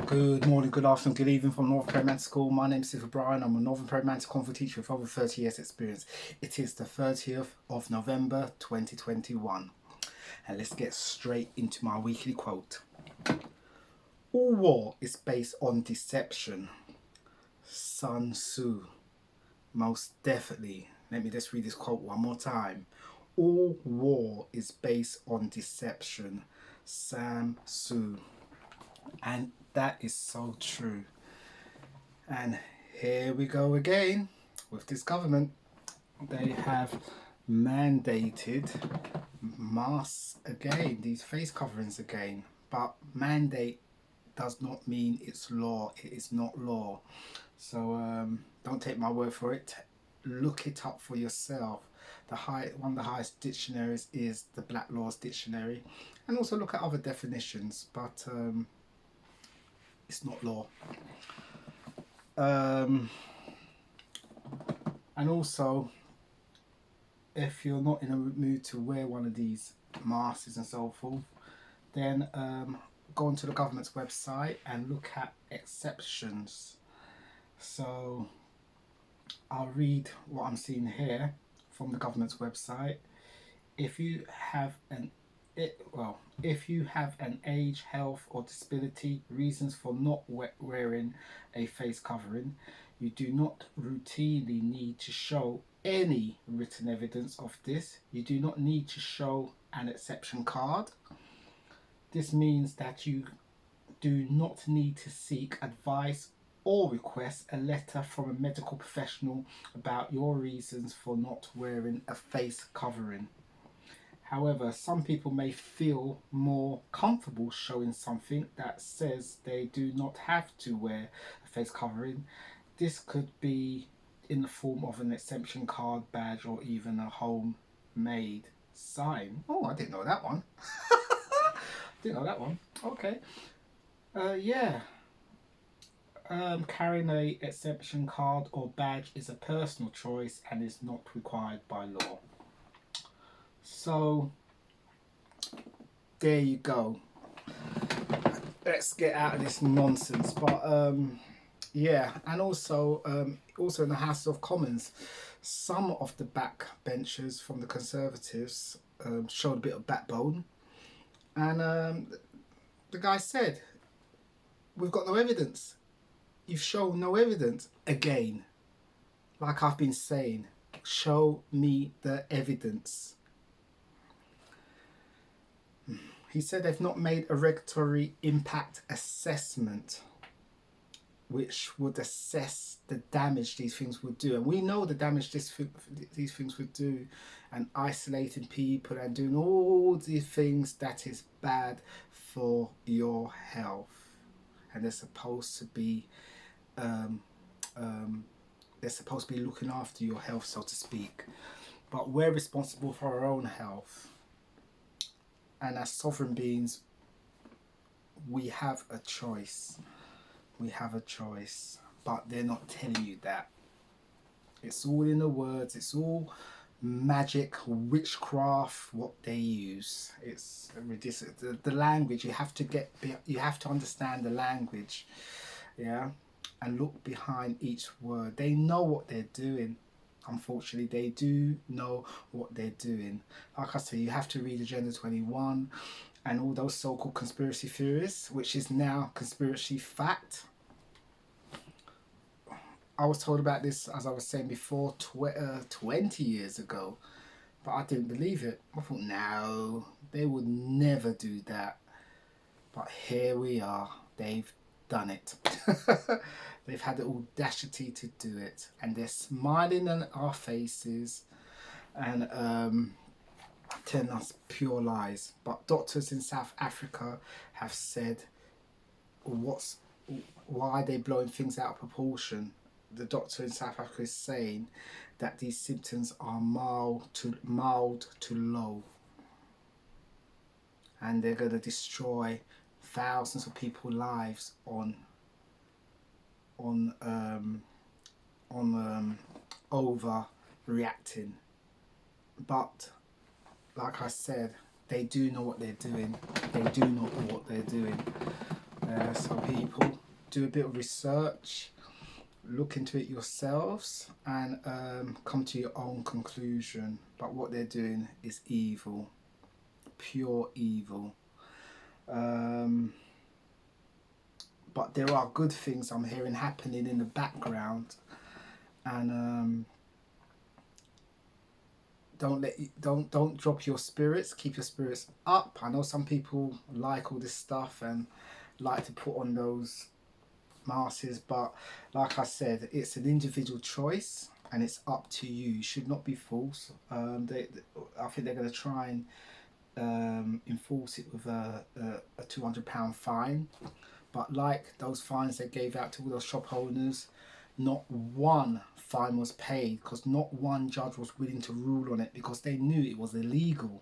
Good morning, good afternoon, good evening from Northern Prairie Mantis School. My name is Sifu Bryan. I'm a Northern Prairie Mantis Kung Fu teacher with over 30 years experience. It is the 30th of November 2021. And let's get straight into my weekly quote. All war is based on deception. Sun Tzu. Most definitely. Let me just read this quote one more time. All war is based on deception. Sam Tzu. And that is so true. And here we go again with this government. They have mandated masks again, these face coverings again. But mandate does not mean it's law. It is not law. So don't take my word for it. Look it up for yourself. One of the highest dictionaries is the Black Laws Dictionary, and also look at other definitions. But it's not law. And also, if you're not in a mood to wear one of these masks and so forth, then go onto the government's website and look at exceptions. So I'll read what I'm seeing here from the government's website. If you have an age, health, or disability reasons for not wearing a face covering, you do not routinely need to show any written evidence of this. You do not need to show an exception card. This means that you do not need to seek advice or request a letter from a medical professional about your reasons for not wearing a face covering. However, some people may feel more comfortable showing something that says they do not have to wear a face covering. This could be in the form of an exemption card, badge, or even a homemade sign. Oh, I didn't know that one. Didn't know that one. Okay. Yeah. Carrying a exemption card or badge is a personal choice and is not required by law. So there you go. Let's get out of this nonsense. But yeah, and also in the House of Commons, some of the backbenchers from the Conservatives showed a bit of backbone, and the guy said, "We've got no evidence. You've shown no evidence." Again, like I've been saying, show me the evidence. He said they've not made a regulatory impact assessment which would assess the damage these things would do. And we know the damage these things would do, and isolating people and doing all the things that is bad for your health. And they're supposed to be looking after your health, so to speak. But we're responsible for our own health. And as sovereign beings, we have a choice. We have a choice. But they're not telling you that. It's all in the words. It's all magic, witchcraft, what they use. It's ridiculous. The language, you have to understand the language. Yeah? And look behind each word. They know what they're doing. Unfortunately, they do know what they're doing. Like I say, you have to read Agenda 21 and all those so-called conspiracy theorists, which is now conspiracy fact. I was told about this, as I was saying before, 20 years ago, but I didn't believe it. I thought, no, they would never do that. But here we are. They've done it. They've had the audacity to do it, and they're smiling in our faces and telling us pure lies. But doctors in South Africa have said why they're blowing things out of proportion. The doctor in South Africa is saying that these symptoms are mild to low, and they're going to destroy thousands of people's lives on overreacting. But like I said, they do know what they're doing. They do know what they're doing. So people, do a bit of research, look into it yourselves, and come to your own conclusion. But what they're doing is evil, pure evil. But there are good things I'm hearing happening in the background, and don't drop your spirits. Keep your spirits up. I know some people like all this stuff and like to put on those masses, but like I said, it's an individual choice and it's up to you. You should not be false. I think they're going to try and enforce it with a £200 fine. But like those fines they gave out to all those shop owners, not one fine was paid because not one judge was willing to rule on it because they knew it was illegal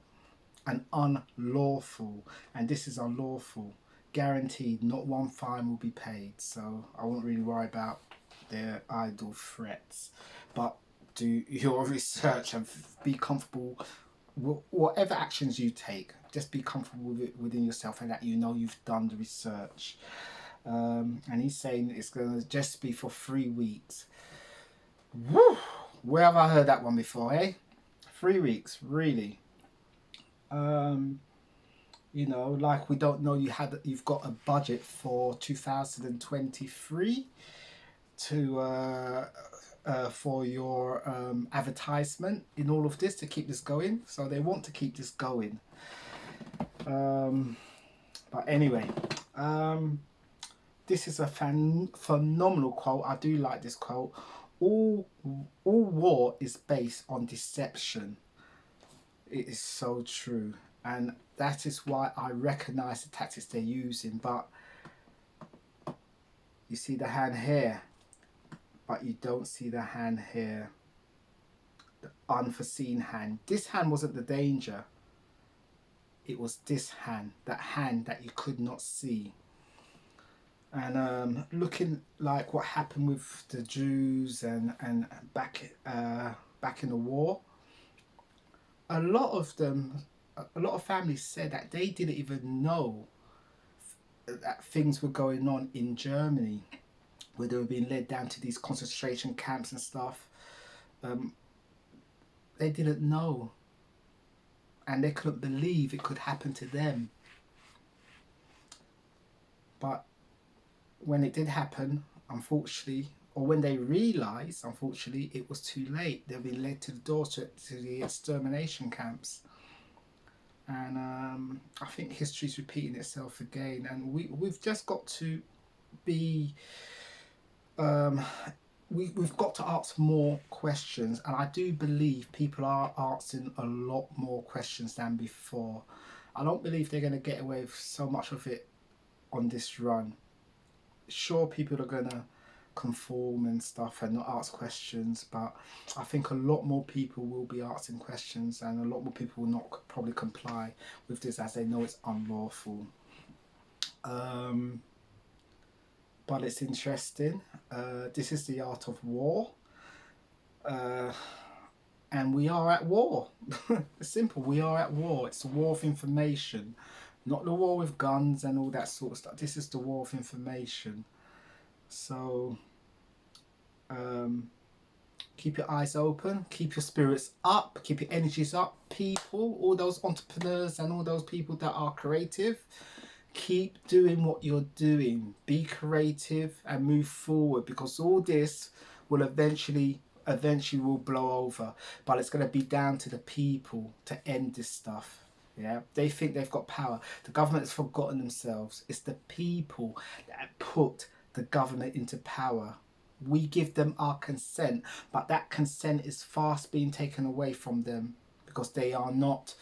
and unlawful. And this is unlawful. Guaranteed, not one fine will be paid. So I won't really worry about their idle threats. But do your research and be comfortable. Whatever actions you take, just be comfortable with it within yourself and that you know you've done the research. And he's saying it's going to just be for 3 weeks. Woo! Where have I heard that one before, eh? 3 weeks, really? You know, like we don't know you've got a budget for 2023 to for your advertisement in all of this to keep this going. So they want to keep this going. But anyway, this is a phenomenal quote. I do like this quote. All war is based on deception. It is so true. And that is why I recognize the tactics they're using. But you see the hand here, but you don't see the hand here. The unforeseen hand. This hand wasn't the danger. It was this hand, that hand that you could not see. And looking like what happened with the Jews and back in the war, a lot of families said that they didn't even know that things were going on in Germany, where they were being led down to these concentration camps and stuff. They didn't know, and they couldn't believe it could happen to them. But when it did happen, unfortunately, or when they realised, unfortunately, it was too late. They've been led to the door to the extermination camps. And I think history's repeating itself again. And we've just got to be... we've got to ask more questions. And I do believe people are asking a lot more questions than before. I don't believe they're going to get away with so much of it on this run. Sure, people are going to conform and stuff and not ask questions, but I think a lot more people will be asking questions and a lot more people will not probably comply with this as they know it's unlawful. But it's interesting. This is the art of war, and we are at war. It's simple. We are at war. It's a war of information, not the war with guns and all that sort of stuff. This is the war of information. So keep your eyes open, keep your spirits up, keep your energies up. People, all those entrepreneurs and all those people that are creative, keep doing what you're doing. Be creative and move forward, because all this will eventually will blow over. But it's going to be down to the people to end this stuff. Yeah, they think they've got power. The government has forgotten themselves. It's the people that put the government into power. We give them our consent, but that consent is fast being taken away from them because they're not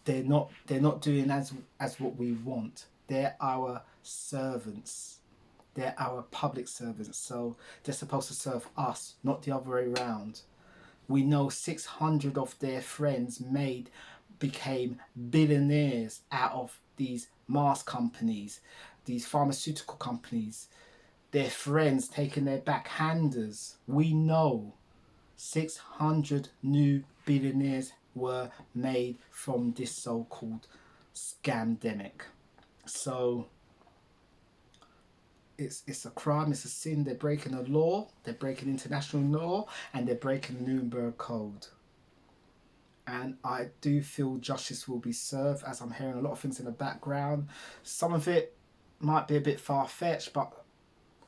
doing as what we want. They're our servants. They're our public servants. So they're supposed to serve us, not the other way around. We know 600 of their friends became billionaires out of these mask companies, these pharmaceutical companies. Their friends taking their backhanders. We know 600 new billionaires were made from this so-called scamdemic. So it's a crime, it's a sin. They're breaking the law, they're breaking international law, and they're breaking the Nuremberg Code. And I do feel justice will be served, as I'm hearing a lot of things in the background. Some of it might be a bit far-fetched, but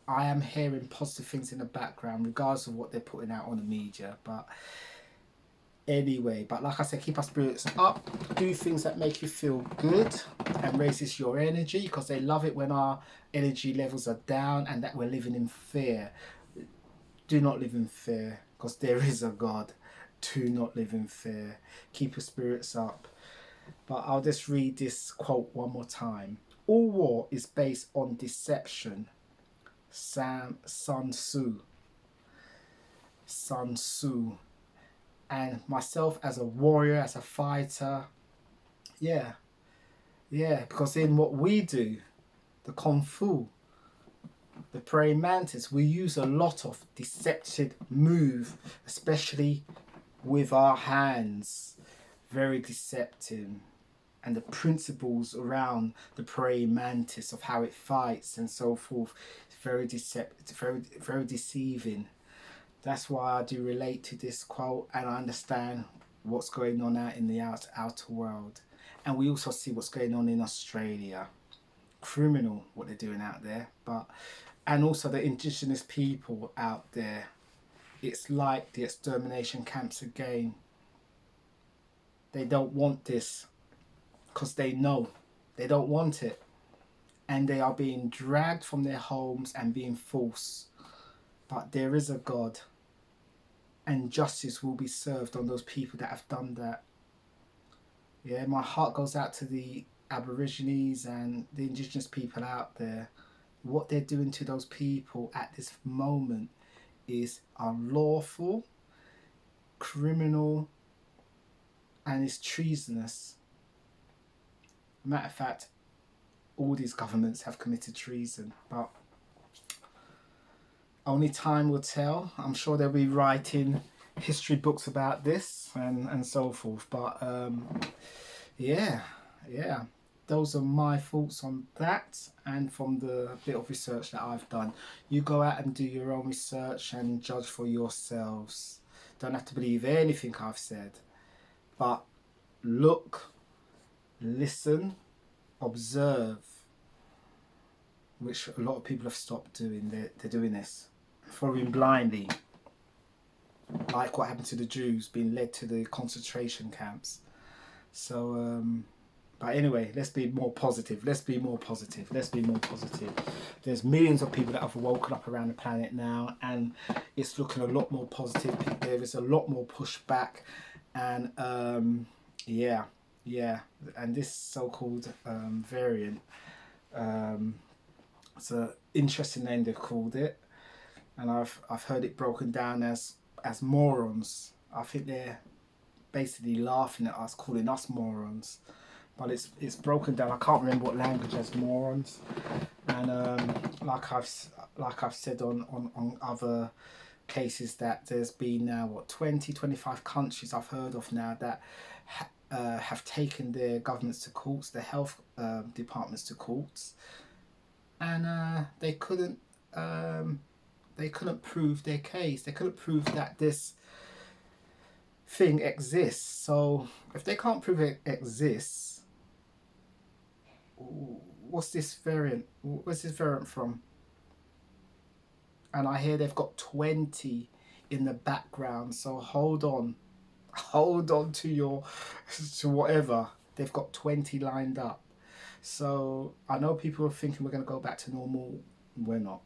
I am hearing positive things in the background, regardless of what they're putting out on the media. But anyway, but like I said, keep our spirits up, do things that make you feel good and raises your energy, because they love it when our energy levels are down and that we're living in fear. Do not live in fear, because there is a God. Do not live in fear. Keep your spirits up. But I'll just read this quote one more time. All war is based on deception. Sun Tzu. Sun Tzu. And myself as a warrior, as a fighter, yeah, because in what we do, the Kung Fu, the praying mantis, we use a lot of deceptive move, especially with our hands. Very deceptive. And the principles around the praying mantis, of how it fights and so forth, it's very deceptive, very deceiving. That's why I do relate to this quote, and I understand what's going on out in the outer world. And we also see what's going on in Australia. Criminal what they're doing out there, and also the indigenous people out there. It's like the extermination camps again. They don't want this, because they know they don't want it, and they are being dragged from their homes and being forced. But there is a God, and justice will be served on those people that have done that. Yeah, my heart goes out to the Aborigines and the indigenous people out there. What they're doing to those people at this moment is unlawful, criminal, and is treasonous. Matter of fact, all these governments have committed treason, but only time will tell. I'm sure they'll be writing history books about this and so forth. But yeah, those are my thoughts on that, and from the bit of research that I've done. You go out and do your own research and judge for yourselves. Don't have to believe anything I've said, but look, listen, observe, which a lot of people have stopped doing. They're doing this, following blindly, like what happened to the Jews being led to the concentration camps. So but anyway, let's be more positive. Let's be more positive. There's millions of people that have woken up around the planet now, and it's looking a lot more positive. There is a lot more pushback, and yeah, and this so-called variant, it's an interesting name they've called it, and I've heard it broken down as morons. I think they're basically laughing at us, calling us morons, but it's broken down. I can't remember what language has morons, and like I've said on other cases, that there's been now 25 countries I've heard of now that have taken their governments to courts, their health departments to courts, and they couldn't prove their case. They couldn't prove that this thing exists. So if they can't prove it exists, what's this variant? Where's this variant from? And I hear they've got 20 in the background. So hold on to whatever. They've got 20 lined up. So I know people are thinking we're going to go back to normal. We're not.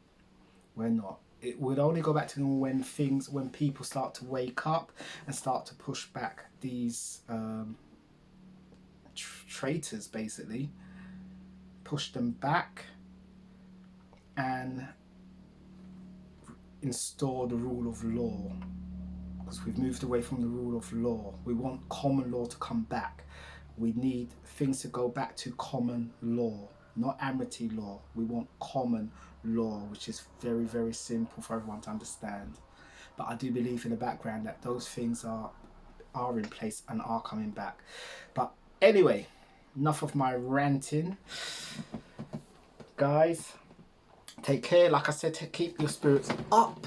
It would only go back to normal when people start to wake up and start to push back these traitors, basically. Push them back and install the rule of law, because we've moved away from the rule of law. We want common law to come back. We need things to go back to common law, not amity law. We want common law, which is very, very simple for everyone to understand. But I do believe in the background that those things are in place and are coming back. But anyway, enough of my ranting. Guys, Take care. Like I said, keep your spirits up.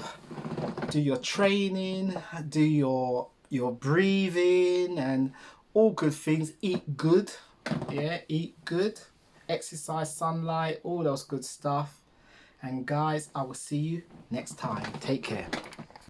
Do your training. Do your breathing and all good things. Eat good. Yeah, eat good. Exercise, sunlight, all those good stuff. And guys, I will see you next time. Take care.